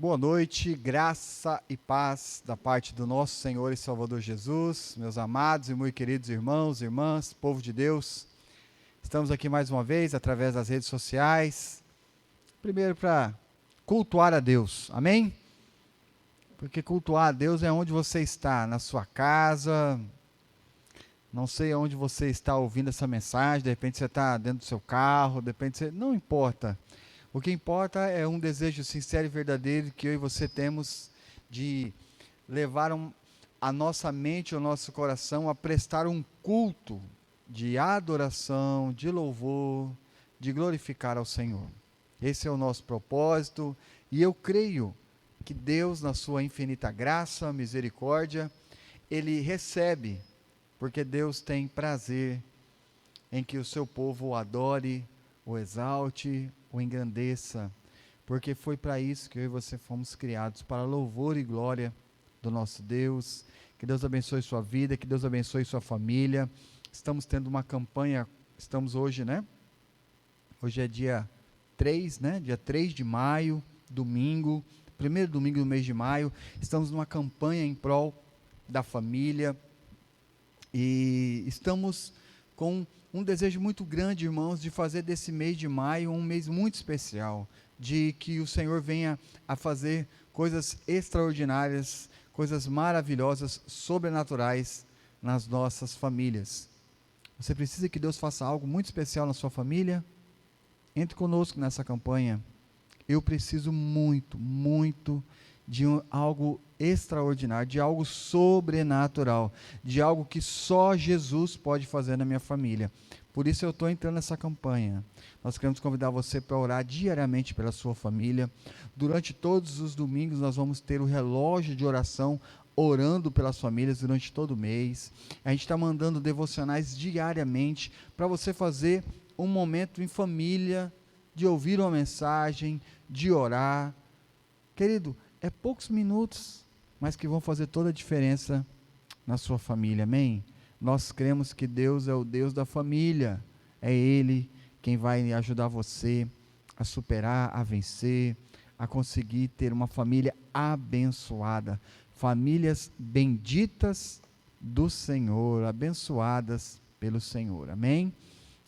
Boa noite, graça e paz da parte do nosso Senhor e Salvador Jesus, meus amados e muito queridos irmãos, irmãs, povo de Deus. Estamos aqui mais uma vez através das redes sociais, primeiro para cultuar a Deus, amém? Porque cultuar a Deus é onde você está, na sua casa, não sei onde você está ouvindo essa mensagem, de repente você está dentro do seu carro, de repente você, não importa. O que importa é um desejo sincero e verdadeiro que eu e você temos de levar a nossa mente, o nosso coração a prestar um culto de adoração, de louvor, de glorificar ao Senhor. Esse é o nosso propósito e eu creio que Deus, na sua infinita graça, misericórdia, Ele recebe, porque Deus tem prazer em que o seu povo o adore, o exalte, o engrandeça, porque foi para isso que eu e você fomos criados, para louvor e glória do nosso Deus. Que Deus abençoe sua vida, que Deus abençoe sua família. Estamos tendo uma campanha, estamos hoje, né? Hoje é dia 3, né? Dia 3 de maio, domingo, primeiro domingo do mês de maio. Estamos numa campanha em prol da família e estamos com um desejo muito grande, irmãos, de fazer desse mês de maio um mês muito especial, de que o Senhor venha a fazer coisas extraordinárias, coisas maravilhosas, sobrenaturais nas nossas famílias. Você precisa que Deus faça algo muito especial na sua família? Entre conosco nessa campanha. Eu preciso muito, muito de algo extraordinário, de algo sobrenatural, de algo que só Jesus pode fazer na minha família. Por isso eu estou entrando nessa campanha. Nós queremos convidar você para orar diariamente pela sua família. Durante todos os domingos nós vamos ter o relógio de oração orando pelas famílias durante todo o mês. A gente está mandando devocionais diariamente para você fazer um momento em família, de ouvir uma mensagem, de orar. Querido, é poucos minutos, mas que vão fazer toda a diferença na sua família, amém? Nós cremos que Deus é o Deus da família, é Ele quem vai ajudar você a superar, a vencer, a conseguir ter uma família abençoada, famílias benditas do Senhor, abençoadas pelo Senhor, amém?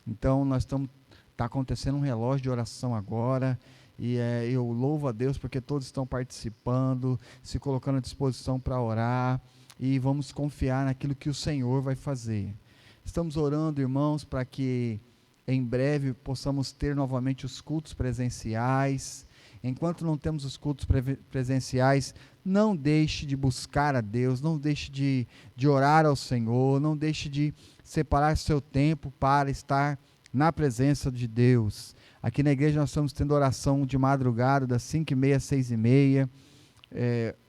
Então nós estamos, está acontecendo um relógio de oração agora, e eu louvo a Deus porque todos estão participando, se colocando à disposição para orar, e vamos confiar naquilo que o Senhor vai fazer. Estamos orando, irmãos, para que em breve possamos ter novamente os cultos presenciais. Enquanto não temos os cultos presenciais, não deixe de buscar a Deus, não deixe de orar ao Senhor, não deixe de separar seu tempo para estar na presença de Deus. Aqui na igreja nós estamos tendo oração de madrugada, das 5h30 às 6h30.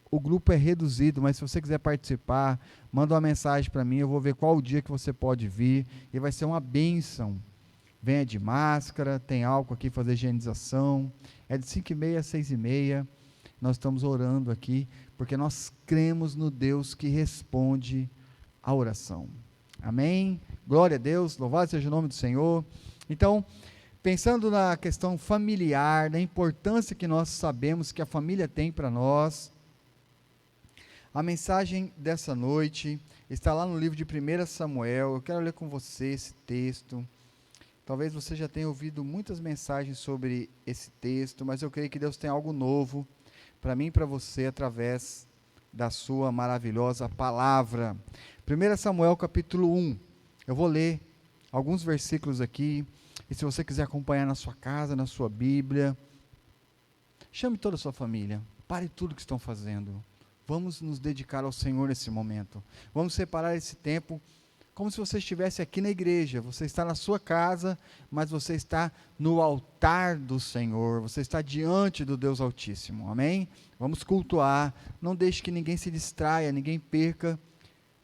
O grupo é reduzido, mas se você quiser participar, manda uma mensagem para mim, eu vou ver qual o dia que você pode vir, e vai ser uma bênção. Venha de máscara, tem álcool aqui, fazer higienização. É de 5h30 às 6h30. Nós estamos orando aqui, porque nós cremos no Deus que responde a oração. Amém? Glória a Deus, louvado seja o nome do Senhor. Então, pensando na questão familiar, na importância que nós sabemos que a família tem para nós, a mensagem dessa noite está lá no livro de 1 Samuel. Eu quero ler com você esse texto. Talvez você já tenha ouvido muitas mensagens sobre esse texto, mas eu creio que Deus tem algo novo para mim e para você através da sua maravilhosa palavra. 1 Samuel capítulo 1, eu vou ler alguns versículos aqui, e se você quiser acompanhar na sua casa, na sua Bíblia, chame toda a sua família, pare tudo que estão fazendo, vamos nos dedicar ao Senhor nesse momento, vamos separar esse tempo, como se você estivesse aqui na igreja, você está na sua casa, mas você está no altar do Senhor, você está diante do Deus Altíssimo, amém? Vamos cultuar, não deixe que ninguém se distraia, ninguém perca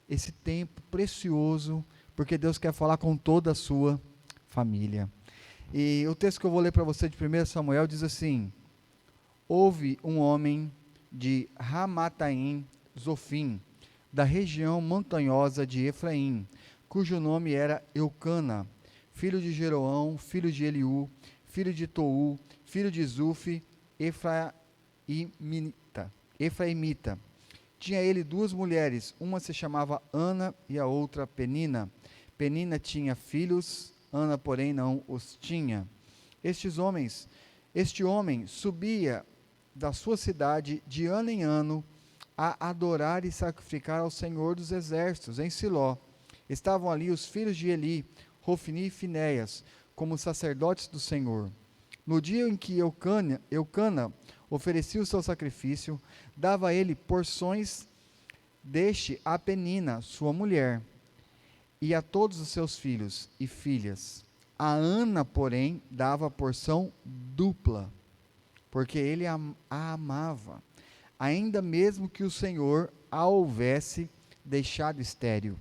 esse tempo precioso, porque Deus quer falar com toda a sua família. E o texto que eu vou ler para você de 1 Samuel diz assim: houve um homem de Ramataim Zofim, da região montanhosa de Efraim, cujo nome era Eucana, filho de Jeroão, filho de Eliú, filho de Tou, filho de Zufi, Efraimita. Tinha ele duas mulheres, uma se chamava Ana e a outra Penina. Penina tinha filhos, Ana, porém, não os tinha. Este homem subia da sua cidade de ano em ano a adorar e sacrificar ao Senhor dos Exércitos, em Siló. Estavam ali os filhos de Eli, Hofni e Finéias, como sacerdotes do Senhor. No dia em que Eucana oferecia o seu sacrifício, dava a ele porções deste a Penina, sua mulher, e a todos os seus filhos e filhas. A Ana, porém, dava a porção dupla, porque ele a amava, ainda mesmo que o Senhor a houvesse deixado estéril.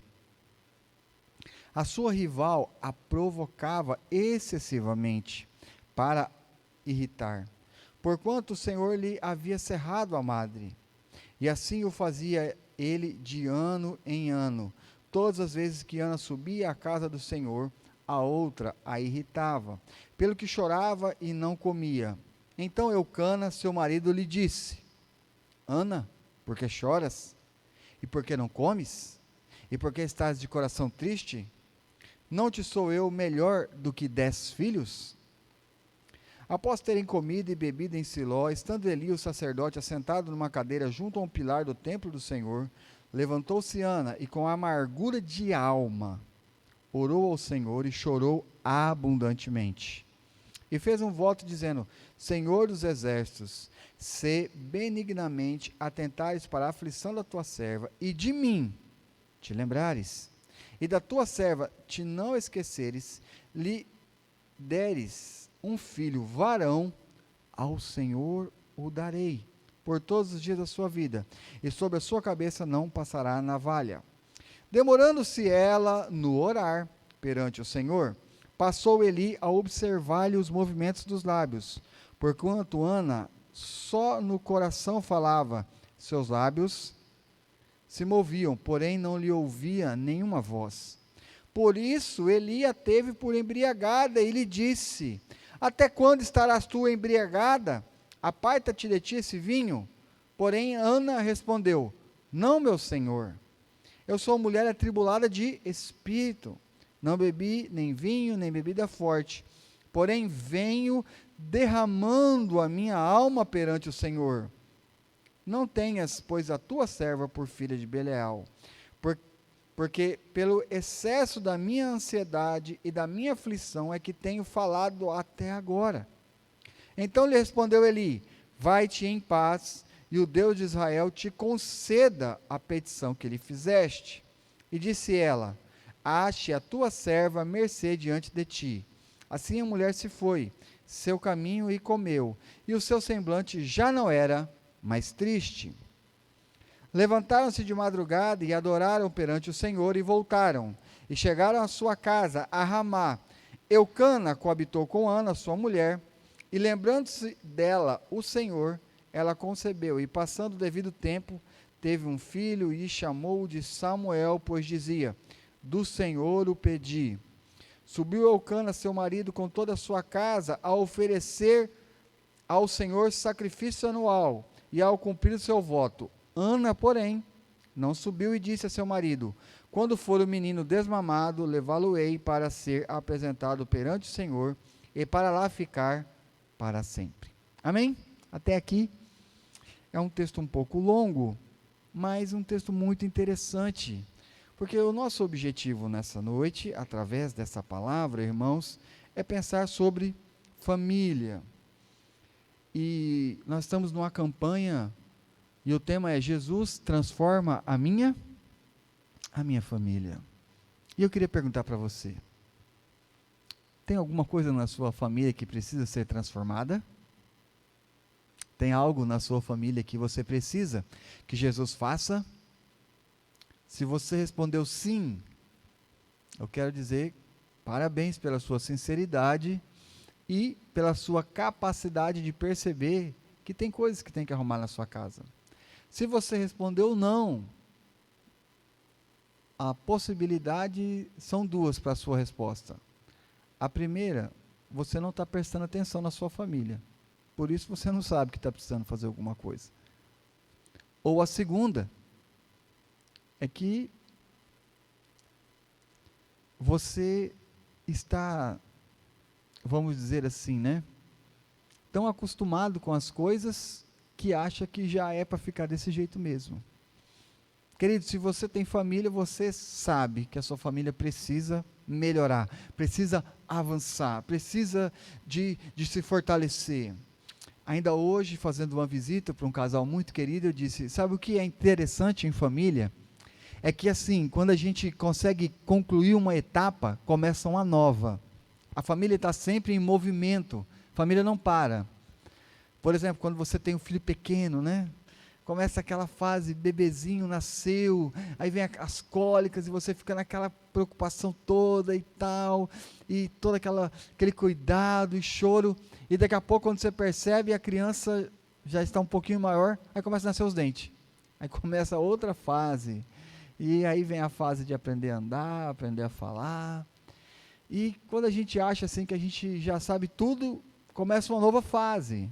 A sua rival a provocava excessivamente para irritar, porquanto o Senhor lhe havia cerrado a madre. E assim o fazia ele de ano em ano. Todas as vezes que Ana subia à casa do Senhor, a outra a irritava, pelo que chorava e não comia. Então Eucana, seu marido, lhe disse: Ana, por que choras? E por que não comes? E por que estás de coração triste? Não te sou eu melhor do que 10 filhos? Após terem comido e bebido em Siló, estando Eli, o sacerdote, assentado numa cadeira junto a um pilar do templo do Senhor, levantou-se Ana e, com amargura de alma, orou ao Senhor e chorou abundantemente. E fez um voto dizendo: Senhor dos exércitos, se benignamente atentares para a aflição da tua serva, e de mim te lembrares, e da tua serva te não esqueceres, lhe deres um filho varão, ao Senhor o darei, por todos os dias da sua vida, e sobre a sua cabeça não passará a navalha. Demorando-se ela no orar perante o Senhor, passou Eli a observar-lhe os movimentos dos lábios, porquanto Ana só no coração falava, seus lábios se moviam, porém não lhe ouvia nenhuma voz. Por isso Eli a teve por embriagada e lhe disse: Até quando estarás tu embriagada? Aparta-te de ti esse vinho. Porém Ana respondeu: Não, meu senhor, eu sou mulher atribulada de espírito, não bebi nem vinho, nem bebida forte, porém venho derramando a minha alma perante o Senhor. Não tenhas, pois, a tua serva por filha de Belial, porque pelo excesso da minha ansiedade e da minha aflição é que tenho falado até agora. Então lhe respondeu Eli: Vai-te em paz, e o Deus de Israel te conceda a petição que lhe fizeste. E disse ela: Ache a tua serva mercê diante de ti. Assim a mulher se foi, seu caminho, e comeu, e o seu semblante já não era mais triste. Levantaram-se de madrugada e adoraram perante o Senhor e voltaram, e chegaram à sua casa, a Ramá. Eucana coabitou com Ana, sua mulher, e lembrando-se dela o Senhor, ela concebeu, e passando o devido tempo, teve um filho, e chamou-o de Samuel, pois dizia: Do Senhor o pedi. Subiu Eucana, seu marido, com toda a sua casa, a oferecer ao Senhor sacrifício anual, e ao cumprir o seu voto. Ana, porém, não subiu e disse a seu marido: Quando for o menino desmamado, levá-lo-ei para ser apresentado perante o Senhor, e para lá ficar para sempre. Amém? Até aqui é um texto um pouco longo, mas um texto muito interessante, porque o nosso objetivo nessa noite, através dessa palavra, irmãos, é pensar sobre família. E nós estamos numa campanha, e o tema é: Jesus transforma a minha família. E eu queria perguntar para você: tem alguma coisa na sua família que precisa ser transformada? Tem algo na sua família que você precisa que Jesus faça? Se você respondeu sim, eu quero dizer parabéns pela sua sinceridade e pela sua capacidade de perceber que tem coisas que tem que arrumar na sua casa. Se você respondeu não, a possibilidade são duas para a sua resposta. A primeira, você não está prestando atenção na sua família. por isso você não sabe que está precisando fazer alguma coisa. Ou a segunda, é que você está, vamos dizer assim, né, tão acostumado com as coisas que acha que já é para ficar desse jeito mesmo. Querido, se você tem família, você sabe que a sua família precisa melhorar, precisa avançar, precisa de se fortalecer. Ainda hoje, fazendo uma visita para um casal muito querido, eu disse, sabe o que é interessante em família? É que assim, quando a gente consegue concluir uma etapa, começa uma nova. A família está sempre em movimento, a família não para. Por exemplo, quando você tem um filho pequeno, né? Começa aquela fase, bebezinho nasceu, aí vem as cólicas e você fica naquela preocupação toda e tal, e todo aquele cuidado e choro, e daqui a pouco quando você percebe a criança já está um pouquinho maior, aí começa a nascer os dentes, aí começa outra fase, e aí vem a fase de aprender a andar, aprender a falar, e quando a gente acha assim que a gente já sabe tudo, começa uma nova fase.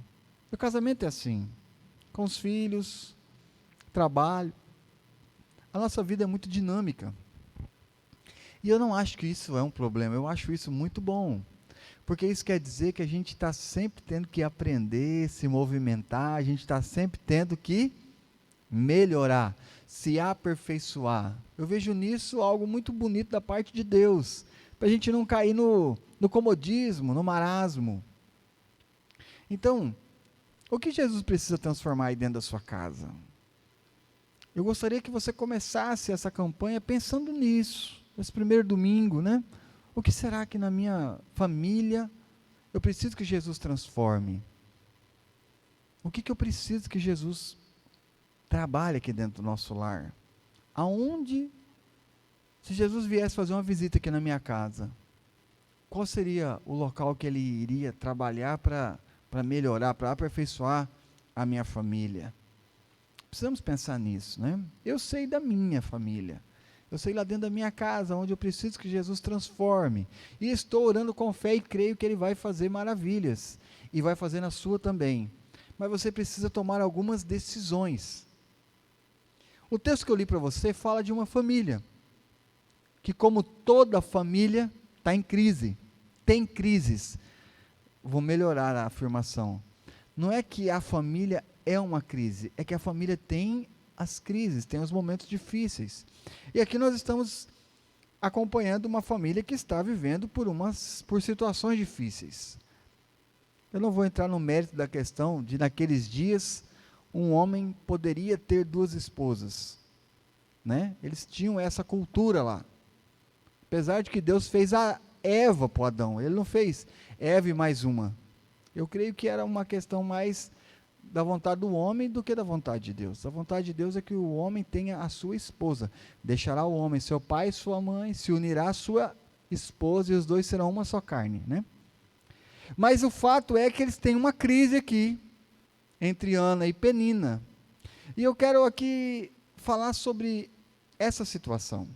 O casamento é assim, com os filhos, trabalho. A nossa vida é muito dinâmica. E eu não acho que isso é um problema, eu acho isso muito bom. Porque isso quer dizer que a gente está sempre tendo que aprender, se movimentar, a gente está sempre tendo que melhorar, se aperfeiçoar. Eu vejo nisso algo muito bonito da parte de Deus, para a gente não cair no comodismo, no marasmo. Então, o que Jesus precisa transformar aí dentro da sua casa? Eu gostaria que você começasse essa campanha pensando nisso, esse primeiro domingo, né? O que será que na minha família eu preciso que Jesus transforme? O que eu preciso que Jesus trabalhe aqui dentro do nosso lar? Aonde, se Jesus viesse fazer uma visita aqui na minha casa, qual seria o local que ele iria trabalhar para melhorar, para aperfeiçoar a minha família? Precisamos pensar nisso, né? Eu sei da minha família, eu sei lá dentro da minha casa, onde eu preciso que Jesus transforme, e estou orando com fé e creio que Ele vai fazer maravilhas, e vai fazer na sua também, mas você precisa tomar algumas decisões. O texto que eu li para você fala de uma família, que como toda família, está em crise, tem crises. Vou melhorar a afirmação, não é que a família é uma crise, é que a família tem as crises, tem os momentos difíceis, e aqui nós estamos acompanhando uma família que está vivendo por situações difíceis. Eu não vou entrar no mérito da questão de naqueles dias, um homem poderia ter 2 esposas, né? Eles tinham essa cultura lá, apesar de que Deus fez a Eva para o Adão, Ele não fez Eva e mais uma. Eu creio que era uma questão mais da vontade do homem do que da vontade de Deus. A vontade de Deus é que o homem tenha a sua esposa. Deixará o homem seu pai e sua mãe, se unirá à sua esposa e os dois serão uma só carne, né? Mas o fato é que eles têm uma crise aqui, entre Ana e Penina. E eu quero aqui falar sobre essa situação.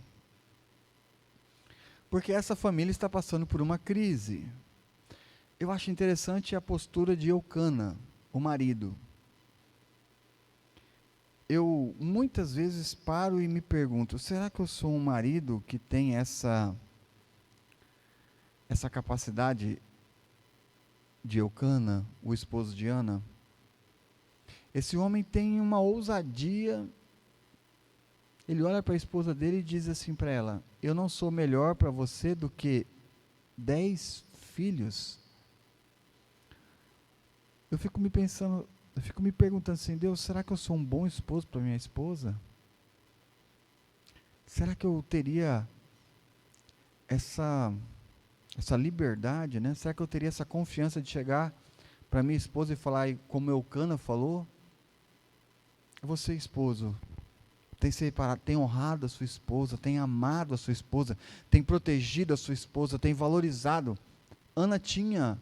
Porque essa família está passando por uma crise. Eu acho interessante a postura de Eucana, o marido. Eu muitas vezes paro e me pergunto, será que eu sou um marido que tem essa capacidade de Eucana, o esposo de Ana? Esse homem tem uma ousadia, ele olha para a esposa dele e diz assim para ela, eu não sou melhor para você do que 10 filhos? Eu fico me perguntando assim, Deus, será que eu sou um bom esposo para minha esposa? Será que eu teria essa liberdade, né? Será que eu teria essa confiança de chegar para minha esposa e falar, como Eucana falou, você, esposo, tem honrado a sua esposa, tem amado a sua esposa, tem protegido a sua esposa, tem valorizado. Ana tinha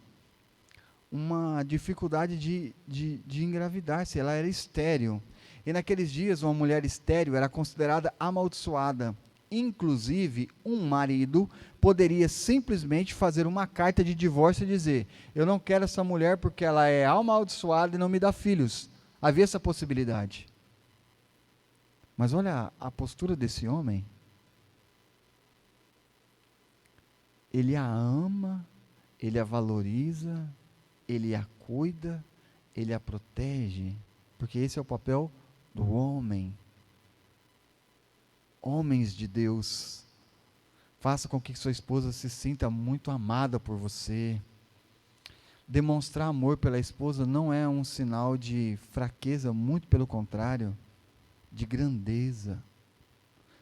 uma dificuldade de engravidar-se, ela era estéril, e naqueles dias uma mulher estéril era considerada amaldiçoada, Inclusive, um marido poderia simplesmente fazer uma carta de divórcio e dizer: eu não quero essa mulher porque ela é amaldiçoada e não me dá filhos. Havia essa possibilidade. Mas olha a postura desse homem. Ele a ama, ele a valoriza, ele a cuida, ele a protege, porque esse é o papel do homem. Homens de Deus, faça com que sua esposa se sinta muito amada por você. Demonstrar amor pela esposa não é um sinal de fraqueza, muito pelo contrário, de grandeza.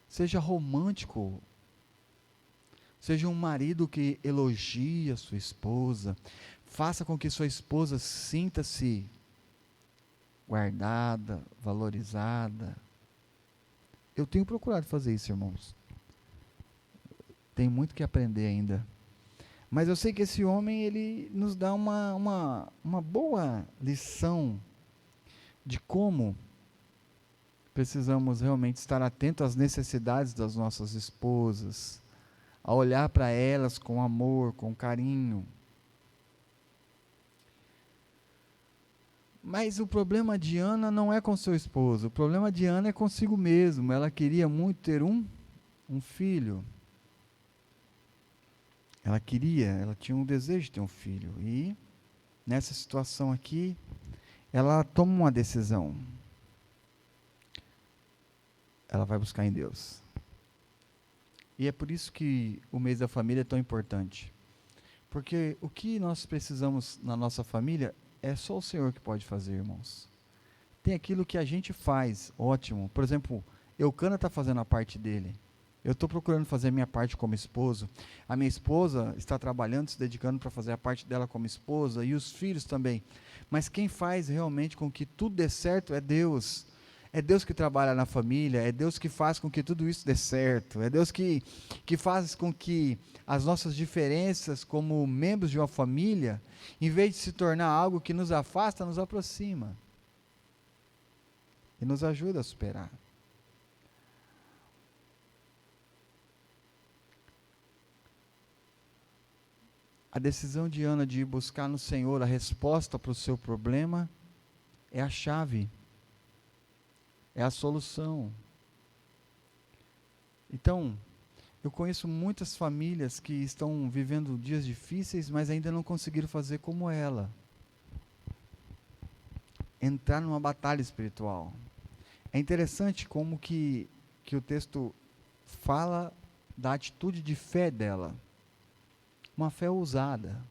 Seja romântico. Seja um marido que elogie a sua esposa. Faça com que sua esposa sinta-se guardada, valorizada. Eu tenho procurado fazer isso, irmãos. Tem muito que aprender ainda. Mas eu sei que esse homem, ele nos dá uma boa lição de como precisamos realmente estar atentos às necessidades das nossas esposas, a olhar para elas com amor, com carinho. Mas o problema de Ana não é com seu esposo, o problema de Ana é consigo mesmo. Ela queria muito ter um filho. Ela tinha um desejo de ter um filho. E nessa situação aqui, ela toma uma decisão. Ela vai buscar em Deus. E é por isso que o mês da família é tão importante. Porque o que nós precisamos na nossa família é só o Senhor que pode fazer, irmãos. Tem aquilo que a gente faz, ótimo. Por exemplo, Eucana está fazendo a parte dele. Eu estou procurando fazer a minha parte como esposo. A minha esposa está trabalhando, se dedicando para fazer a parte dela como esposa, e os filhos também. Mas quem faz realmente com que tudo dê certo é Deus. É Deus que trabalha na família, é Deus que faz com que tudo isso dê certo, é Deus que faz com que as nossas diferenças como membros de uma família, em vez de se tornar algo que nos afasta, nos aproxima e nos ajuda a superar. A decisão de Ana de ir buscar no Senhor a resposta para o seu problema é a chave. É a solução. Então, eu conheço muitas famílias que estão vivendo dias difíceis, mas ainda não conseguiram fazer como ela. Entrar numa batalha espiritual. É interessante como que o texto fala da atitude de fé dela. Uma fé ousada.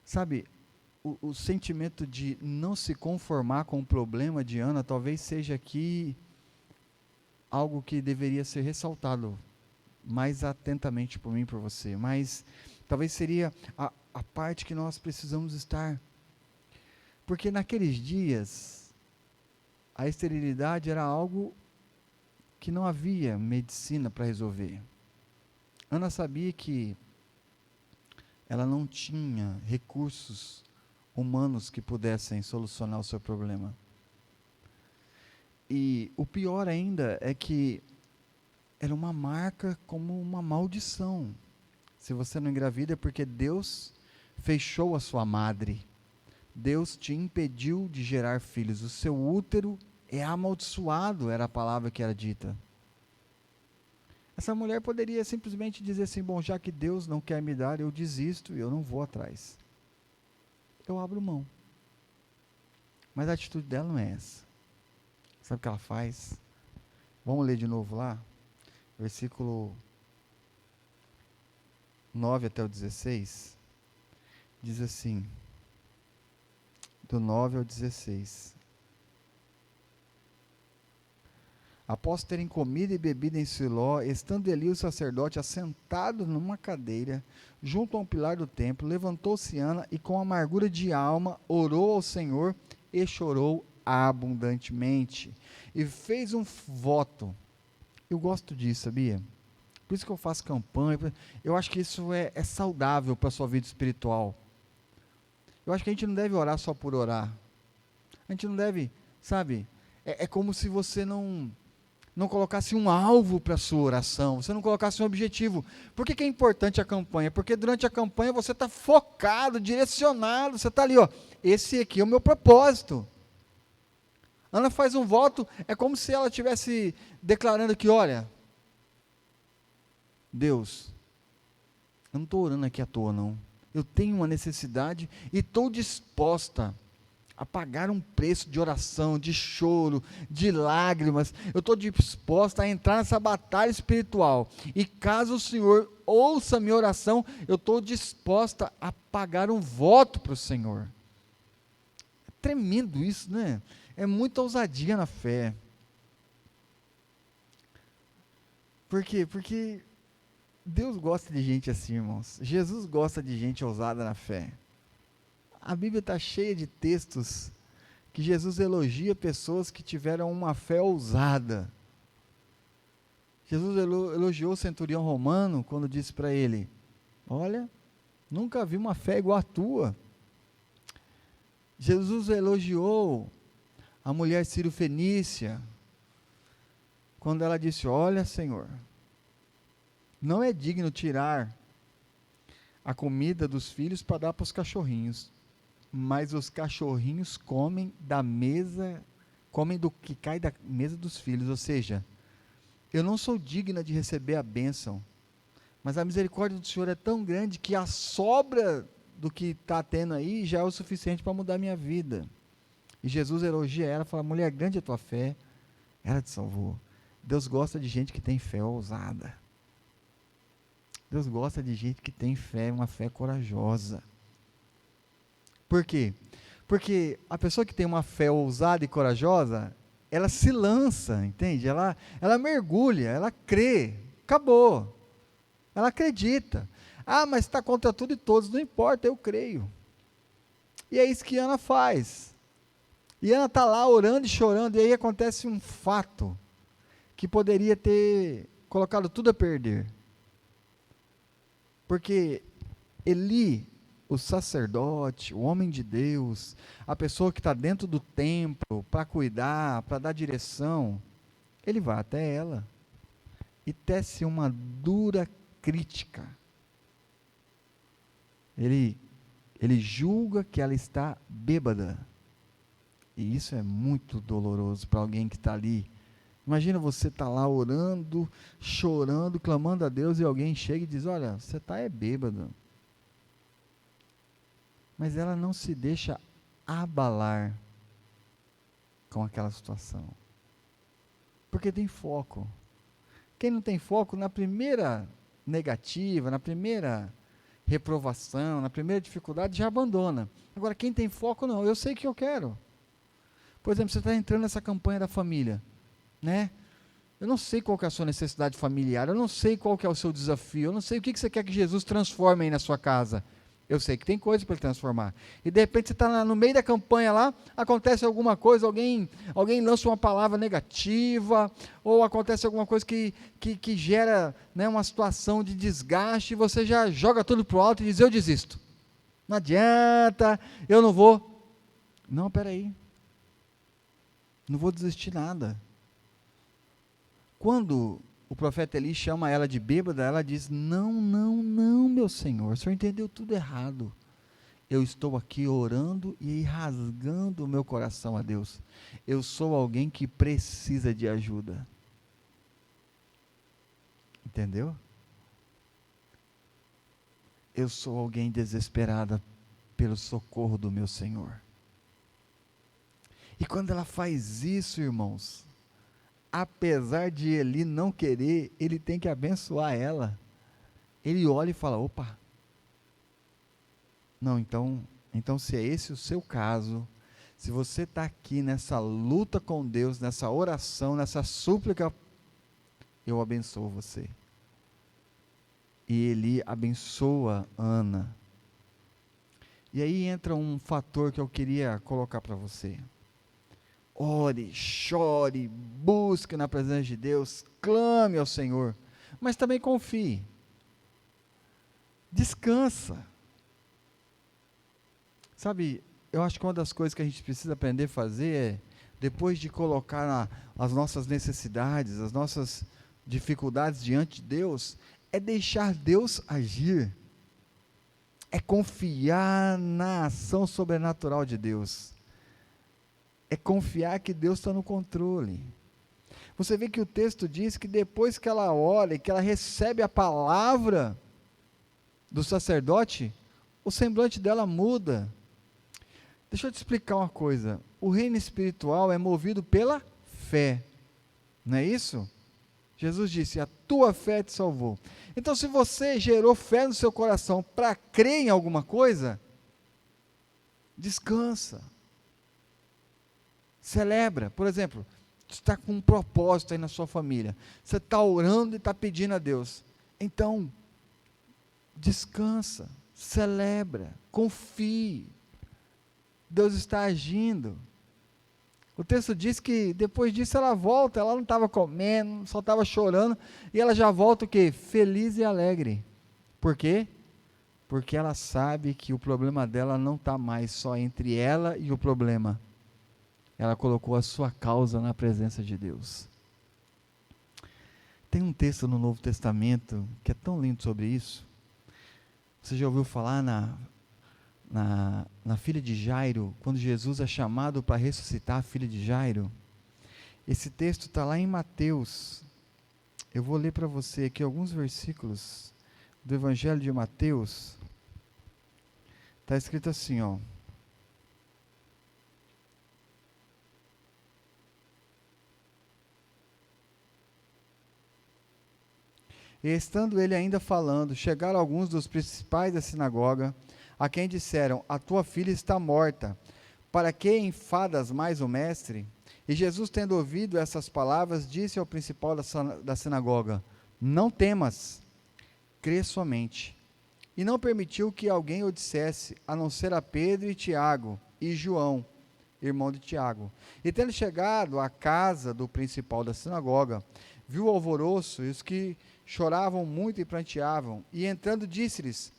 Sabe, o sentimento de não se conformar com o problema de Ana, talvez seja aqui algo que deveria ser ressaltado mais atentamente por mim e por você, mas talvez seria a parte que nós precisamos estar, porque naqueles dias, a esterilidade era algo que não havia medicina para resolver. Ana sabia que ela não tinha recursos humanos que pudessem solucionar o seu problema. E o pior ainda é que era uma marca como uma maldição. Se você não engravida é porque Deus fechou a sua madre. Deus te impediu de gerar filhos. O seu útero é amaldiçoado, era a palavra que era dita. Essa mulher poderia simplesmente dizer assim: bom, já que Deus não quer me dar, eu desisto e eu não vou atrás. Eu abro mão. Mas a atitude dela não é essa. Sabe o que ela faz? Vamos ler de novo lá? Versículo 9 até o 16. Diz assim, do 9 ao 16. Após terem comido e bebido em Siló, estando ali o sacerdote assentado numa cadeira, junto a um pilar do templo, levantou-se Ana e com amargura de alma orou ao Senhor e chorou abundantemente. E fez um voto. Eu gosto disso, sabia? Por isso que eu faço campanha. Eu acho que isso é saudável para a sua vida espiritual. Eu acho que a gente não deve orar só por orar. A gente não deve, sabe? É como se você não não colocasse um alvo para a sua oração, você não colocasse um objetivo. Por que é importante a campanha? Porque durante a campanha você está focado, direcionado, você está ali, ó, esse aqui é o meu propósito. Ana faz um voto, é como se ela estivesse declarando que, olha, Deus, eu não estou orando aqui à toa não, eu tenho uma necessidade e estou disposta a pagar um preço de oração, de choro, de lágrimas. Eu estou disposta a entrar nessa batalha espiritual. E caso o Senhor ouça a minha oração, eu estou disposta a pagar um voto para o Senhor. É tremendo isso, né? É muita ousadia na fé. Por quê? Porque Deus gosta de gente assim, irmãos. Jesus gosta de gente ousada na fé. A Bíblia está cheia de textos que Jesus elogia pessoas que tiveram uma fé ousada. Jesus elogiou o centurião romano quando disse para ele, olha, nunca vi uma fé igual a tua. Jesus elogiou a mulher sírio-fenícia quando ela disse, olha, Senhor, não é digno tirar a comida dos filhos para dar para os cachorrinhos, mas os cachorrinhos comem da mesa, comem do que cai da mesa dos filhos, ou seja, eu não sou digna de receber a bênção, mas a misericórdia do Senhor é tão grande que a sobra do que está tendo aí já é o suficiente para mudar a minha vida. E Jesus elogia ela, fala, mulher, grande é a tua fé, ela te salvou. Deus gosta de gente que tem fé ousada. Deus gosta de gente que tem fé, uma fé corajosa. Por quê? Porque a pessoa que tem uma fé ousada e corajosa, ela se lança, entende? Ela mergulha, ela crê, acabou. Ela acredita. Ah, mas está contra tudo e todos, não importa, eu creio. E é isso que Ana faz. E Ana está lá orando e chorando, e aí acontece um fato que poderia ter colocado tudo a perder. Porque Eli, o sacerdote, o homem de Deus, a pessoa que está dentro do templo para cuidar, para dar direção, ele vai até ela e tece uma dura crítica. Ele julga que ela está bêbada. E isso é muito doloroso para alguém que está ali. Imagina você estar lá orando, chorando, clamando a Deus e alguém chega e diz, olha, você está bêbado. Mas ela não se deixa abalar com aquela situação. Porque tem foco. Quem não tem foco, na primeira negativa, na primeira reprovação, na primeira dificuldade, já abandona. Agora, quem tem foco, não. Eu sei o que eu quero. Por exemplo, você está entrando nessa campanha da família, né? Eu não sei qual que é a sua necessidade familiar, eu não sei qual que é o seu desafio, eu não sei o que você quer que Jesus transforme aí na sua casa. Eu sei que tem coisa para ele transformar. E de repente você está no meio da campanha lá, acontece alguma coisa, alguém lança uma palavra negativa, ou acontece alguma coisa que gera, né, uma situação de desgaste, e você já joga tudo para o alto e diz, eu desisto. Não adianta, eu não vou. Não, peraí. Não vou desistir nada. Quando o profeta Eli chama ela de bêbada, ela diz, não, meu Senhor, o Senhor entendeu tudo errado. Eu estou aqui orando e rasgando o meu coração a Deus. Eu sou alguém que precisa de ajuda. Entendeu? Eu sou alguém desesperada pelo socorro do meu Senhor. E quando ela faz isso, irmãos, apesar de Eli não querer, ele tem que abençoar ela. Ele olha e fala, opa, não, então se é esse o seu caso, se você está aqui nessa luta com Deus, nessa oração, nessa súplica, eu abençoo você. E Eli abençoa Ana. E aí entra um fator que eu queria colocar para você. Ore, chore, busque na presença de Deus, clame ao Senhor, mas também confie, descansa. Sabe, eu acho que uma das coisas que a gente precisa aprender a fazer é depois de colocar as nossas necessidades, as nossas dificuldades diante de Deus, é deixar Deus agir, é confiar na ação sobrenatural de Deus, é confiar que Deus está no controle. Você vê que o texto diz que depois que ela ora e que ela recebe a palavra do sacerdote, o semblante dela muda. Deixa eu te explicar uma coisa, o reino espiritual é movido pela fé, não é isso? Jesus disse, a tua fé te salvou. Então, se você gerou fé no seu coração para crer em alguma coisa, descansa, celebra. Por exemplo, você está com um propósito aí na sua família, você está orando e está pedindo a Deus, então, descansa, celebra, confie, Deus está agindo. O texto diz que depois disso ela volta, ela não estava comendo, só estava chorando, e ela já volta o quê? Feliz e alegre. Por quê? Porque ela sabe que o problema dela não está mais só entre ela e o problema. Ela colocou a sua causa na presença de Deus. Tem um texto no Novo Testamento que é tão lindo sobre isso. Você já ouviu falar na filha de Jairo, quando Jesus é chamado para ressuscitar a filha de Jairo? Esse texto está lá em Mateus. Eu vou ler para você aqui alguns versículos do Evangelho de Mateus. Está escrito assim, ó. E estando ele ainda falando, chegaram alguns dos principais da sinagoga, a quem disseram, a tua filha está morta, para que enfadas mais o mestre? E Jesus, tendo ouvido essas palavras, disse ao principal da sinagoga, não temas, crê somente. E não permitiu que alguém o dissesse, a não ser a Pedro e Tiago, e João, irmão de Tiago. E tendo chegado à casa do principal da sinagoga, viu o alvoroço e os que choravam muito e pranteavam, e entrando disse-lhes,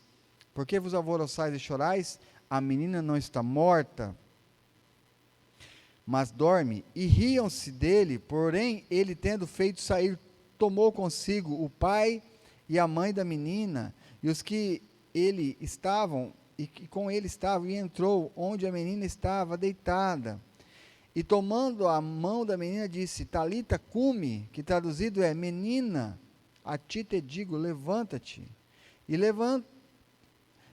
por que vos alvoroçais e chorais? A menina não está morta, mas dorme. E riam-se dele, porém ele, tendo feito sair, tomou consigo o pai e a mãe da menina, e os que ele estavam, e que com ele estavam, e entrou onde a menina estava deitada. E tomando a mão da menina, disse, Talita cumi, que traduzido é, menina, a ti te digo, levanta-te.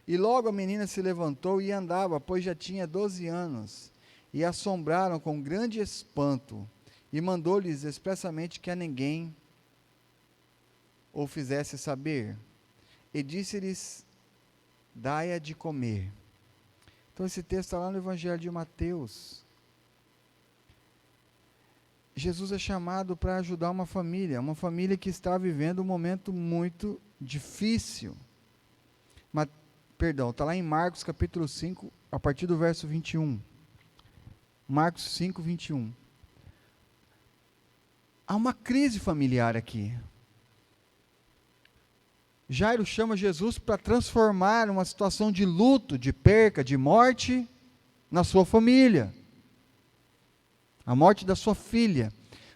E logo a menina se levantou e andava, pois já tinha 12 anos. E assombraram com grande espanto, e mandou-lhes expressamente que a ninguém o fizesse saber. E disse-lhes, dai-a de comer. Então esse texto está lá no Evangelho de Mateus. Jesus é chamado para ajudar uma família que está vivendo um momento muito difícil. Está lá em Marcos capítulo 5, a partir do verso 21. Marcos 5, 21. Há uma crise familiar aqui. Jairo chama Jesus para transformar uma situação de luto, de perca, de morte, na sua família. A morte da sua filha.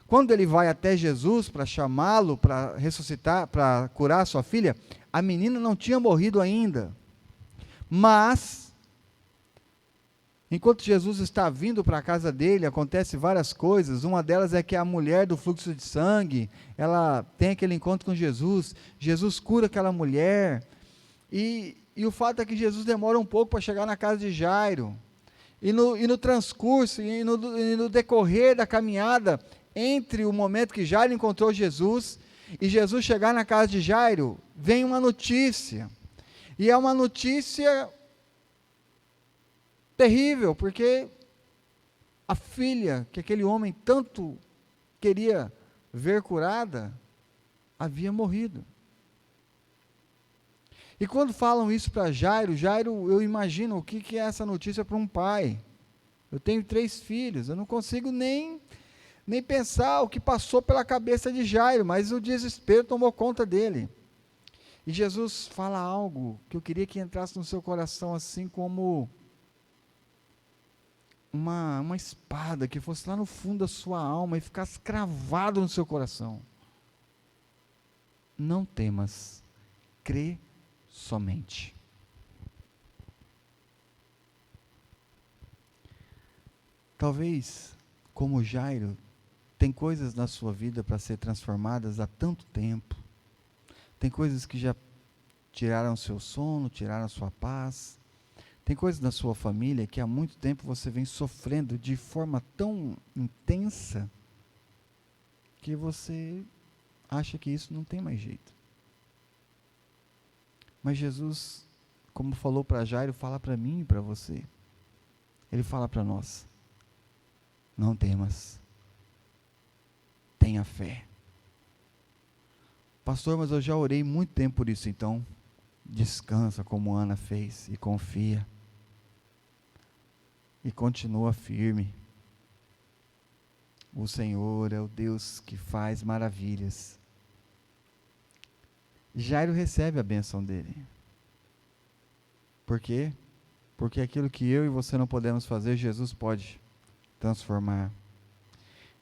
Quando ele vai até Jesus para chamá-lo, para ressuscitar, para curar a sua filha, a menina não tinha morrido ainda. Mas, enquanto Jesus está vindo para a casa dele, acontece várias coisas. Uma delas é que a mulher do fluxo de sangue, ela tem aquele encontro com Jesus. Jesus cura aquela mulher. E o fato é que Jesus demora um pouco para chegar na casa de Jairo. E no transcurso, e no decorrer da caminhada, entre o momento que Jairo encontrou Jesus e Jesus chegar na casa de Jairo, vem uma notícia. E é uma notícia terrível, porque a filha que aquele homem tanto queria ver curada, havia morrido. E quando falam isso para Jairo, eu imagino o que é essa notícia para um pai. Eu tenho 3 filhos, eu não consigo nem pensar o que passou pela cabeça de Jairo, mas o desespero tomou conta dele. E Jesus fala algo que eu queria que entrasse no seu coração, assim como uma espada que fosse lá no fundo da sua alma e ficasse cravado no seu coração. Não temas, crê somente. Talvez, como Jairo, tem coisas na sua vida para ser transformadas há tanto tempo. Tem coisas que já tiraram seu sono, tiraram sua paz. Tem coisas na sua família que há muito tempo você vem sofrendo de forma tão intensa que você acha que isso não tem mais jeito. Mas Jesus, como falou para Jairo, fala para mim e para você. Ele fala para nós: não temas, tenha fé. Pastor, mas eu já orei muito tempo por isso. Então, descansa como Ana fez e confia. E continua firme. O Senhor é o Deus que faz maravilhas. Jairo recebe a bênção dele. Por quê? Porque aquilo que eu e você não podemos fazer, Jesus pode transformar.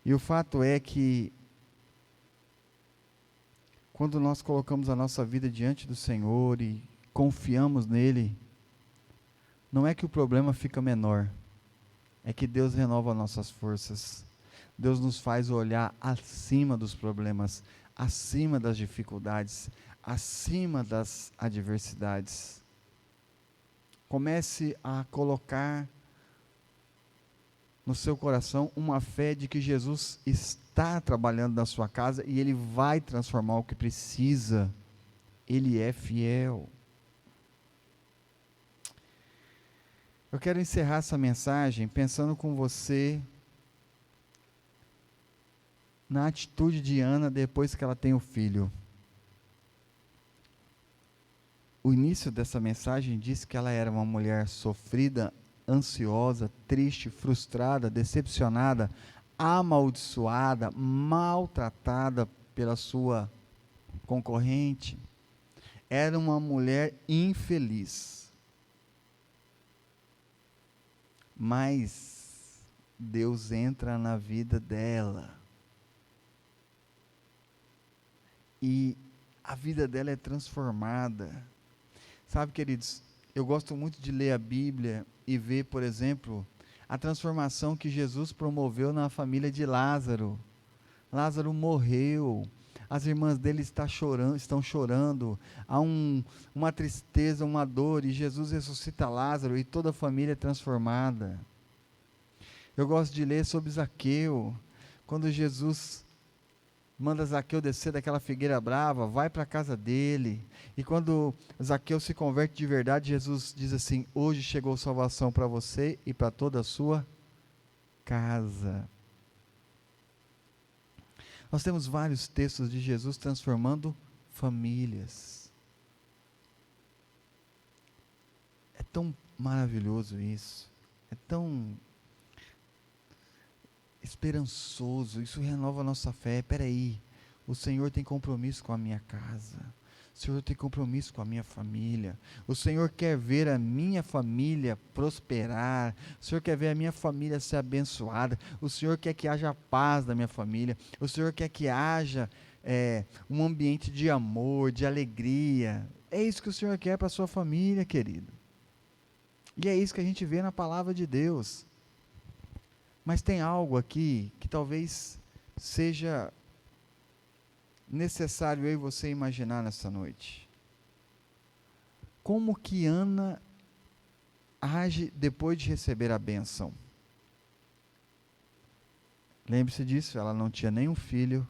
E o fato é que, quando nós colocamos a nossa vida diante do Senhor e confiamos nele, não é que o problema fica menor, é que Deus renova nossas forças. Deus nos faz olhar acima dos problemas, acima das dificuldades, acima das adversidades. Comece a colocar no seu coração uma fé de que Jesus está trabalhando na sua casa e Ele vai transformar o que precisa. Ele é fiel. Eu quero encerrar essa mensagem pensando com você na atitude de Ana depois que ela tem o filho. O início dessa mensagem diz que ela era uma mulher sofrida, ansiosa, triste, frustrada, decepcionada, amaldiçoada, maltratada pela sua concorrente. Era uma mulher infeliz. Mas Deus entra na vida dela. E a vida dela é transformada. Sabe, queridos, eu gosto muito de ler a Bíblia e ver, por exemplo, a transformação que Jesus promoveu na família de Lázaro. Lázaro morreu, as irmãs dele estão chorando, há uma tristeza, uma dor, e Jesus ressuscita Lázaro e toda a família é transformada. Eu gosto de ler sobre Zaqueu, quando Jesus manda Zaqueu descer daquela figueira brava, vai para a casa dele, e quando Zaqueu se converte de verdade, Jesus diz assim: hoje chegou salvação para você e para toda a sua casa. Nós temos vários textos de Jesus transformando famílias. É tão maravilhoso isso, é tão esperançoso, isso renova a nossa fé. Espera aí, o Senhor tem compromisso com a minha casa, o Senhor tem compromisso com a minha família, o Senhor quer ver a minha família prosperar, o Senhor quer ver a minha família ser abençoada, o Senhor quer que haja paz na minha família, o Senhor quer que haja um ambiente de amor, de alegria. É isso que o Senhor quer para a sua família, querido, e é isso que a gente vê na palavra de Deus. Mas tem algo aqui que talvez seja necessário eu e você imaginar nessa noite. Como que Ana age depois de receber a bênção? Lembre-se disso, ela não tinha nenhum filho,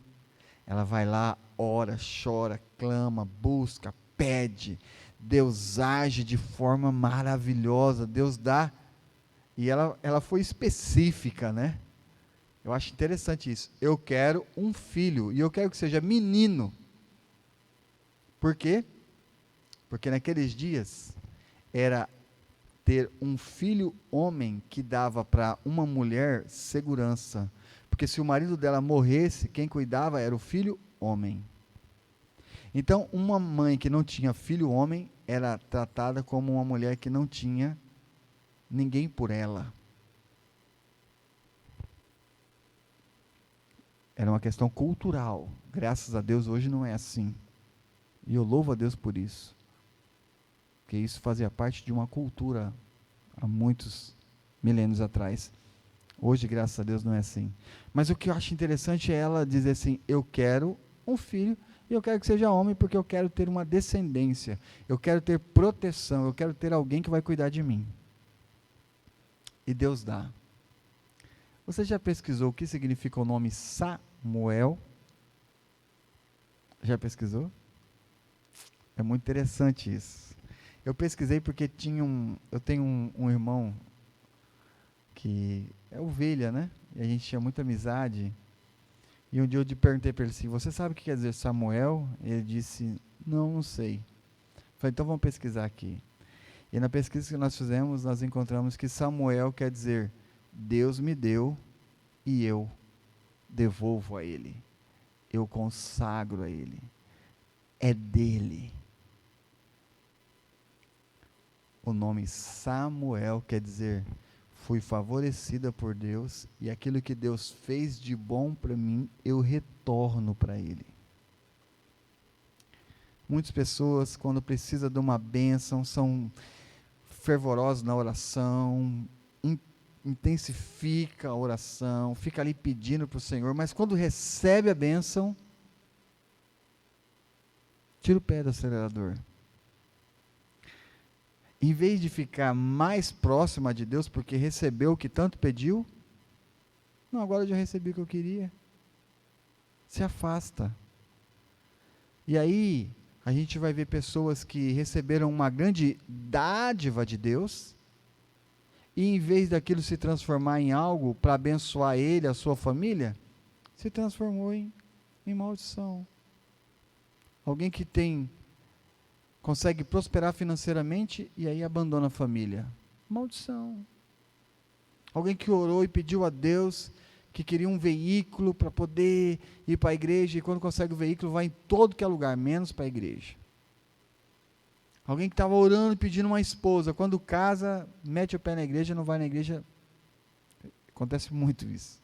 ela vai lá, ora, chora, clama, busca, pede, Deus age de forma maravilhosa, Deus dá. E ela foi específica, né? Eu acho interessante isso. Eu quero um filho, e eu quero que seja menino. Por quê? Porque naqueles dias, era ter um filho homem que dava para uma mulher segurança. Porque se o marido dela morresse, quem cuidava era o filho homem. Então, uma mãe que não tinha filho homem, era tratada como uma mulher que não tinha ninguém por ela. Era uma questão cultural. Graças a Deus hoje não é assim. E eu louvo a Deus por isso. Porque isso fazia parte de uma cultura há muitos milênios atrás. Hoje, graças a Deus, não é assim. Mas o que eu acho interessante é ela dizer assim: eu quero um filho, e eu quero que seja homem, porque eu quero ter uma descendência, eu quero ter proteção, eu quero ter alguém que vai cuidar de mim. E Deus dá. Você já pesquisou o que significa o nome Samuel? Já pesquisou? É muito interessante isso. Eu pesquisei porque eu tenho um irmão que é ovelha, né? E a gente tinha muita amizade. E um dia eu perguntei para ele assim: você sabe o que quer dizer Samuel? Ele disse: não sei. Falei: então vamos pesquisar aqui. E na pesquisa que nós fizemos, nós encontramos que Samuel quer dizer: Deus me deu e eu devolvo a Ele. Eu consagro a Ele. É dele. O nome Samuel quer dizer: fui favorecida por Deus e aquilo que Deus fez de bom para mim, eu retorno para Ele. Muitas pessoas, quando precisam de uma bênção, são fervorosos na oração, intensifica a oração, fica ali pedindo para o Senhor, mas quando recebe a bênção, tira o pé do acelerador. Em vez de ficar mais próxima de Deus, porque recebeu o que tanto pediu, não, agora eu já recebi o que eu queria. Se afasta. E aí, a gente vai ver pessoas que receberam uma grande dádiva de Deus, e em vez daquilo se transformar em algo para abençoar ele, a sua família, se transformou em maldição. Alguém que consegue prosperar financeiramente e aí abandona a família. Maldição. Alguém que orou e pediu a Deus que queria um veículo para poder ir para a igreja, e quando consegue o veículo vai em todo que é lugar, menos para a igreja. Alguém que estava orando e pedindo uma esposa, quando casa, mete o pé na igreja, não vai na igreja. Acontece muito isso.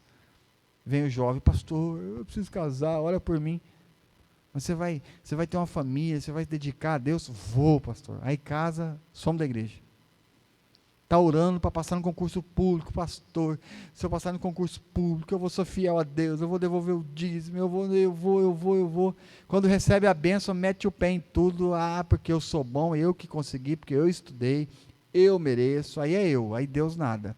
Vem o jovem: pastor, eu preciso casar, ora por mim. Mas você vai ter uma família, você vai se dedicar a Deus? Vou, pastor. Aí casa, some da igreja. Está orando para passar no concurso público: pastor, se eu passar no concurso público, eu vou ser fiel a Deus, eu vou devolver o dízimo, eu vou. Quando recebe a bênção, mete o pé em tudo: porque eu sou bom, eu que consegui, porque eu estudei, eu mereço, aí Deus nada.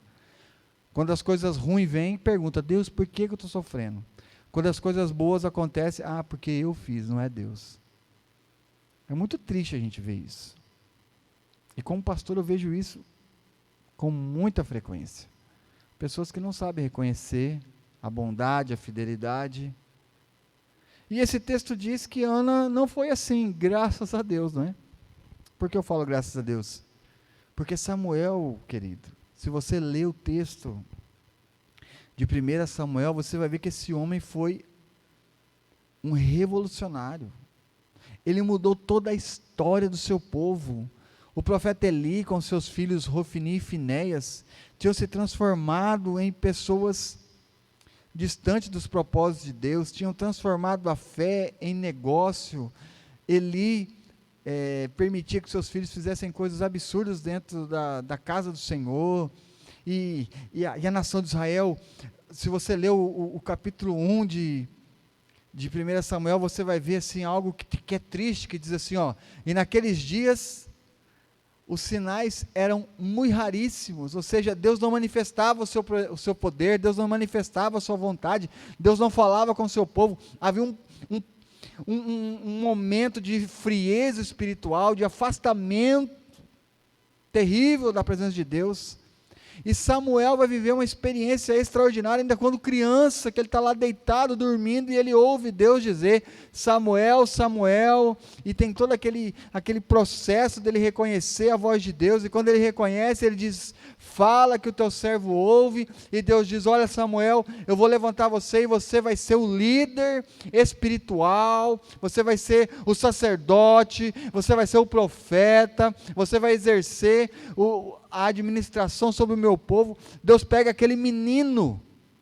Quando as coisas ruins vêm, pergunta: Deus, por que eu estou sofrendo? Quando as coisas boas acontecem, porque eu fiz, não é Deus. É muito triste a gente ver isso. E como pastor eu vejo isso com muita frequência. Pessoas que não sabem reconhecer a bondade, a fidelidade. E esse texto diz que Ana não foi assim, graças a Deus, não é? Por que eu falo graças a Deus? Porque Samuel, querido, se você ler o texto de 1 Samuel, você vai ver que esse homem foi um revolucionário. Ele mudou toda a história do seu povo. O profeta Eli, com seus filhos Rofni e Finéias, tinham se transformado em pessoas distantes dos propósitos de Deus, tinham transformado a fé em negócio. Eli permitia que seus filhos fizessem coisas absurdas dentro da casa do Senhor. E a nação de Israel, se você ler o capítulo 1 de 1 Samuel, você vai ver assim, algo que é triste, que diz assim: e naqueles dias os sinais eram muito raríssimos, ou seja, Deus não manifestava o seu poder, Deus não manifestava a sua vontade, Deus não falava com o seu povo. Havia um momento de frieza espiritual, de afastamento terrível da presença de Deus. E Samuel vai viver uma experiência extraordinária, ainda quando criança, que ele está lá deitado, dormindo, e ele ouve Deus dizer: Samuel, Samuel, e tem todo aquele processo dele reconhecer a voz de Deus, e quando ele reconhece, ele diz: fala que o teu servo ouve, e Deus diz: olha Samuel, eu vou levantar você, e você vai ser o líder espiritual, você vai ser o sacerdote, você vai ser o profeta, você vai exercer a administração sobre o meu povo. Deus pega aquele menino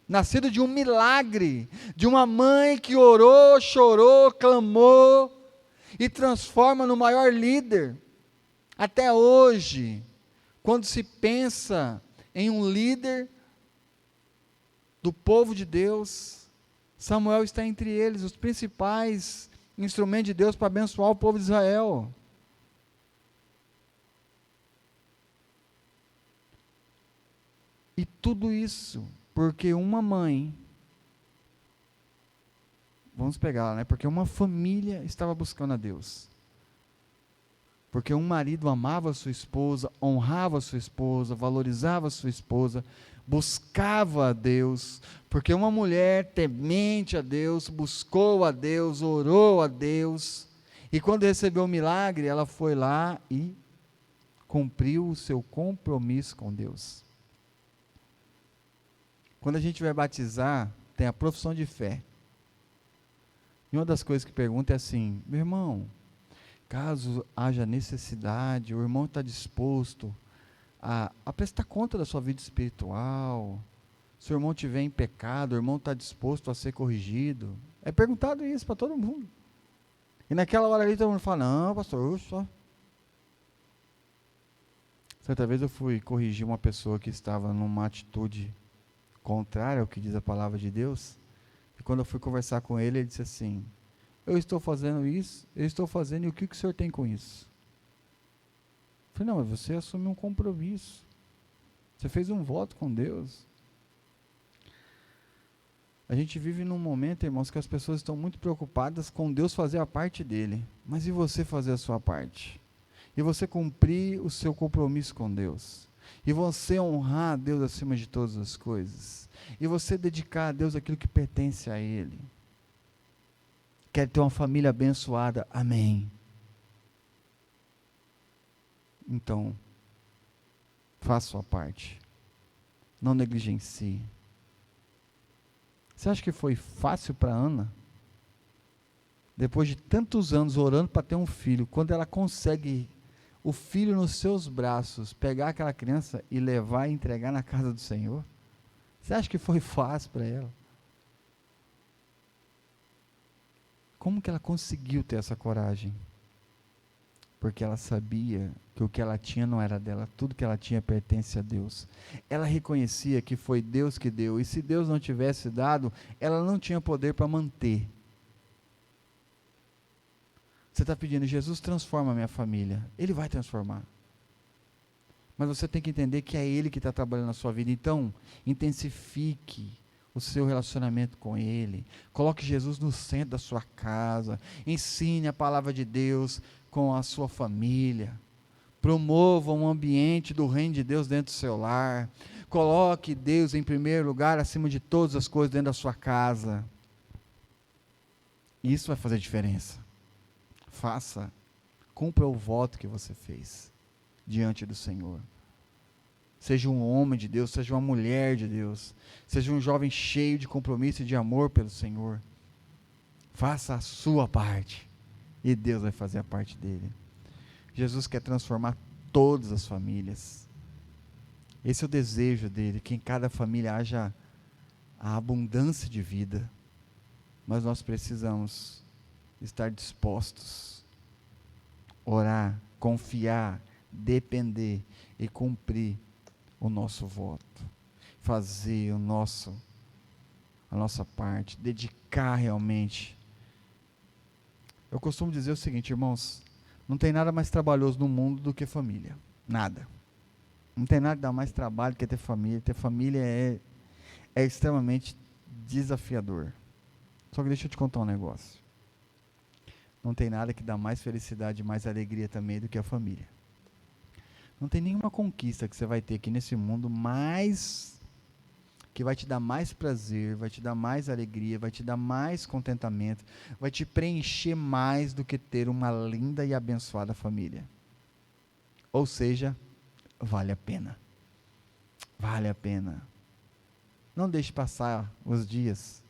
nascido de um milagre, de uma mãe que orou, chorou, clamou, e transforma no maior líder. Até hoje, quando se pensa em um líder do povo de Deus, Samuel está entre eles, os principais instrumentos de Deus para abençoar o povo de Israel. E tudo isso porque uma mãe, vamos pegar, né? Porque uma família estava buscando a Deus. Porque um marido amava a sua esposa, honrava a sua esposa, valorizava a sua esposa, buscava a Deus. Porque uma mulher temente a Deus, buscou a Deus, orou a Deus. E quando recebeu o milagre, ela foi lá e cumpriu o seu compromisso com Deus. Quando a gente vai batizar, tem a profissão de fé. E uma das coisas que pergunta é assim: meu irmão, caso haja necessidade, o irmão está disposto a prestar conta da sua vida espiritual, se o irmão estiver em pecado, o irmão está disposto a ser corrigido? É perguntado isso para todo mundo. E naquela hora ali todo mundo fala: não, pastor, só. Certa vez eu fui corrigir uma pessoa que estava numa atitude contrária ao que diz a palavra de Deus, e quando eu fui conversar com ele, ele disse assim: eu estou fazendo isso, eu estou fazendo, e o que o senhor tem com isso? Eu falei: não, mas você assumiu um compromisso, você fez um voto com Deus. A gente vive num momento, irmãos, que as pessoas estão muito preocupadas com Deus fazer a parte dele, mas e você fazer a sua parte? E você cumprir o seu compromisso com Deus? E você honrar a Deus acima de todas as coisas? E você dedicar a Deus aquilo que pertence a Ele? Quer ter uma família abençoada? Amém. Então, faça a sua parte. Não negligencie. Você acha que foi fácil para Ana? Depois de tantos anos orando para ter um filho, quando ela consegue o filho nos seus braços, pegar aquela criança e levar e entregar na casa do Senhor? Você acha que foi fácil para ela? Como que ela conseguiu ter essa coragem? Porque ela sabia que o que ela tinha não era dela, tudo que ela tinha pertence a Deus. Ela reconhecia que foi Deus que deu, e se Deus não tivesse dado, ela não tinha poder para manter. Você está pedindo: Jesus, transforma a minha família. Ele vai transformar. Mas você tem que entender que é Ele que está trabalhando na sua vida. Então, intensifique o seu relacionamento com Ele. Coloque Jesus no centro da sua casa. Ensine a palavra de Deus com a sua família. Promova um ambiente do reino de Deus dentro do seu lar. Coloque Deus em primeiro lugar, acima de todas as coisas dentro da sua casa. Isso vai fazer diferença. Faça, cumpra o voto que você fez diante do Senhor. Seja um homem de Deus, seja uma mulher de Deus, seja um jovem cheio de compromisso e de amor pelo Senhor. Faça a sua parte e Deus vai fazer a parte dele. Jesus quer transformar todas as famílias. Esse é o desejo dele, que em cada família haja a abundância de vida. Mas nós precisamos estar dispostos, orar, confiar, depender e cumprir o nosso voto, fazer a nossa parte, dedicar realmente. Eu costumo dizer o seguinte, irmãos: não tem nada mais trabalhoso no mundo do que família, nada. Não tem nada que dá mais trabalho que ter família. Ter família é extremamente desafiador. Só que deixa eu te contar um negócio. Não tem nada que dá mais felicidade e mais alegria também do que a família. Não tem nenhuma conquista que você vai ter aqui nesse mundo que vai te dar mais prazer, vai te dar mais alegria, vai te dar mais contentamento, vai te preencher mais do que ter uma linda e abençoada família. Ou seja, vale a pena. Vale a pena. Não deixe passar os dias.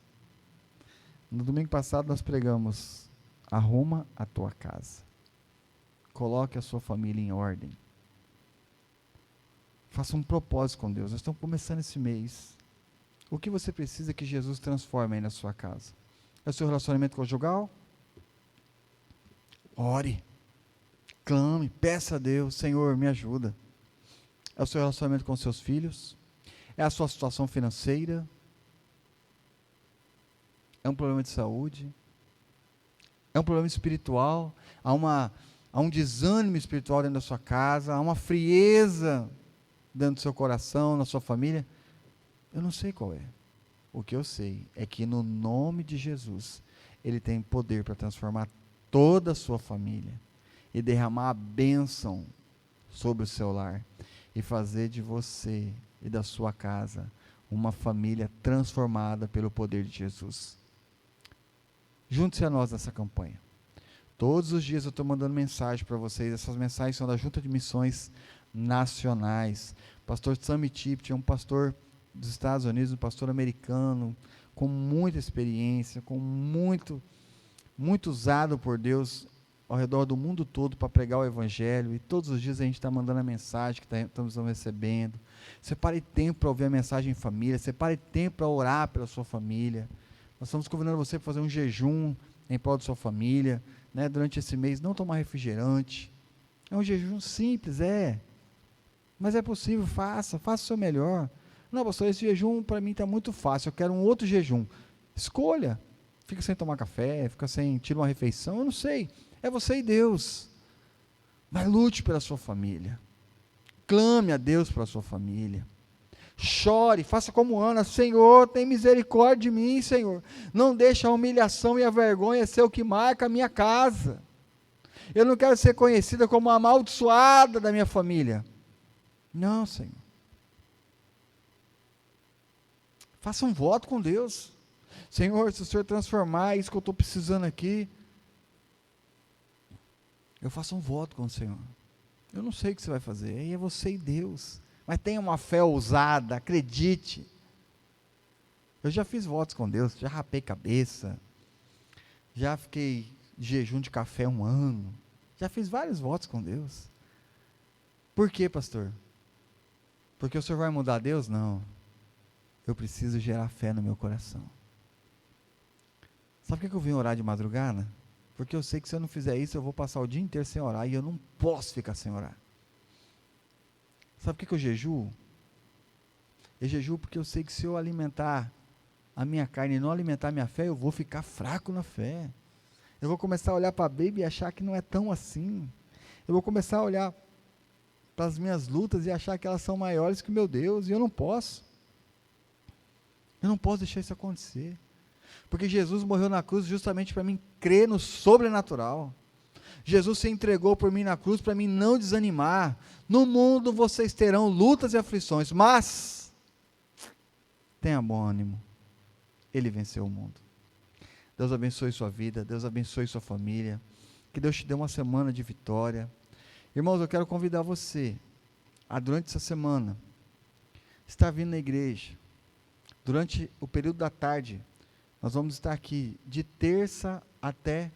No domingo passado nós pregamos: arruma a tua casa. Coloque a sua família em ordem. Faça um propósito com Deus. Nós estamos começando esse mês. O que você precisa que Jesus transforme aí na sua casa? É o seu relacionamento conjugal? Ore, clame, peça a Deus, Senhor, me ajuda. É o seu relacionamento com seus filhos? É a sua situação financeira? É um problema de saúde? É um problema espiritual? Há um desânimo espiritual dentro da sua casa? Há uma frieza dentro do seu coração, na sua família? Eu não sei qual é. O que eu sei é que no nome de Jesus, Ele tem poder para transformar toda a sua família e derramar a bênção sobre o seu lar e fazer de você e da sua casa uma família transformada pelo poder de Jesus. Junte-se a nós nessa campanha. Todos os dias eu estou mandando mensagem para vocês. Essas mensagens são da Junta de Missões Nacionais. Pastor Sammy Tipton é um pastor dos Estados Unidos, um pastor americano, com muita experiência, muito usado por Deus ao redor do mundo todo para pregar o Evangelho, e todos os dias a gente está mandando a mensagem que estamos recebendo. Separe tempo para ouvir a mensagem em família, separe tempo para orar pela sua família. Nós estamos convidando você para fazer um jejum em prol da sua família, né? Durante esse mês, não tomar refrigerante. É um jejum simples, mas é possível, faça o seu melhor. Não, pastor, esse jejum para mim está muito fácil, eu quero um outro jejum. Escolha. Fica sem tomar café, tira uma refeição, eu não sei. É você e Deus. Mas lute pela sua família. Clame a Deus pela sua família. Chore, faça como Ana. Senhor, tem misericórdia de mim, Senhor. Não deixe a humilhação e a vergonha ser o que marca a minha casa. Eu não quero ser conhecida como a amaldiçoada da minha família. Não, Senhor. Faça um voto com Deus. Senhor, se o Senhor transformar isso que eu estou precisando aqui, eu faço um voto com o Senhor. Eu não sei o que você vai fazer, aí é você e Deus. Mas tenha uma fé ousada, acredite. Eu já fiz votos com Deus, já rapei cabeça, já fiquei de jejum de café 1 ano, já fiz vários votos com Deus. Por quê, pastor? Porque o Senhor vai mudar Deus? Não. Eu preciso gerar fé no meu coração. Sabe por que eu vim orar de madrugada? Porque eu sei que se eu não fizer isso, eu vou passar o dia inteiro sem orar, e eu não posso ficar sem orar. Sabe por que eu jejuo? Eu jejuo porque eu sei que se eu alimentar a minha carne e não alimentar a minha fé, eu vou ficar fraco na fé. Eu vou começar a olhar para a Bíblia e achar que não é tão assim. Eu vou começar a olhar para as minhas lutas e achar que elas são maiores que o meu Deus, e eu não posso. Eu não posso deixar isso acontecer. Porque Jesus morreu na cruz justamente para mim crer no sobrenatural. Jesus se entregou por mim na cruz para mim não desanimar. No mundo vocês terão lutas e aflições, mas tenha bom ânimo. Ele venceu o mundo. Deus abençoe sua vida, Deus abençoe sua família. Que Deus te dê uma semana de vitória. Irmãos, eu quero convidar você a, durante essa semana, estar vindo na igreja. Durante o período da tarde, nós vamos estar aqui de terça até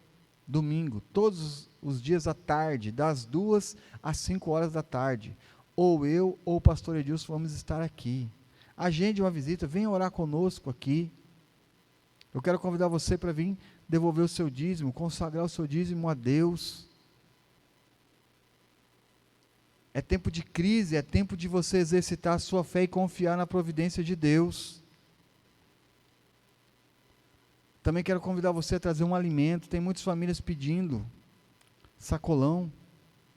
domingo, todos os dias à tarde, das 2 às 5 horas da tarde. Ou eu ou o pastor Edilson vamos estar aqui. Agende uma visita, venha orar conosco aqui. Eu quero convidar você para vir devolver o seu dízimo, consagrar o seu dízimo a Deus. É tempo de crise, é tempo de você exercitar a sua fé e confiar na providência de Deus. Também quero convidar você a trazer um alimento. Tem muitas famílias pedindo sacolão.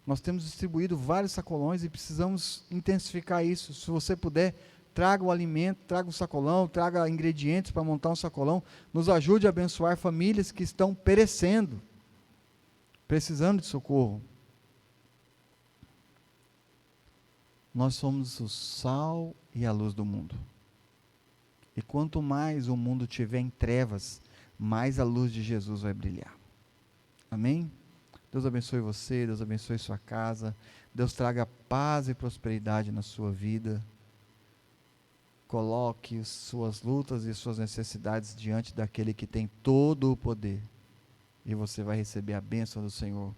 Nós temos distribuído vários sacolões e precisamos intensificar isso. Se você puder, traga o alimento, traga o sacolão, traga ingredientes para montar um sacolão. Nos ajude a abençoar famílias que estão perecendo, precisando de socorro. Nós somos o sal e a luz do mundo. E quanto mais o mundo tiver em trevas, mais a luz de Jesus vai brilhar. Amém? Deus abençoe você, Deus abençoe sua casa, Deus traga paz e prosperidade na sua vida. Coloque suas lutas e suas necessidades diante daquele que tem todo o poder, e você vai receber a bênção do Senhor.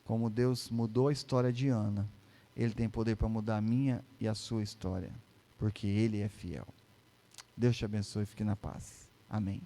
Como Deus mudou a história de Ana, Ele tem poder para mudar a minha e a sua história, porque Ele é fiel. Deus te abençoe e fique na paz. Amém.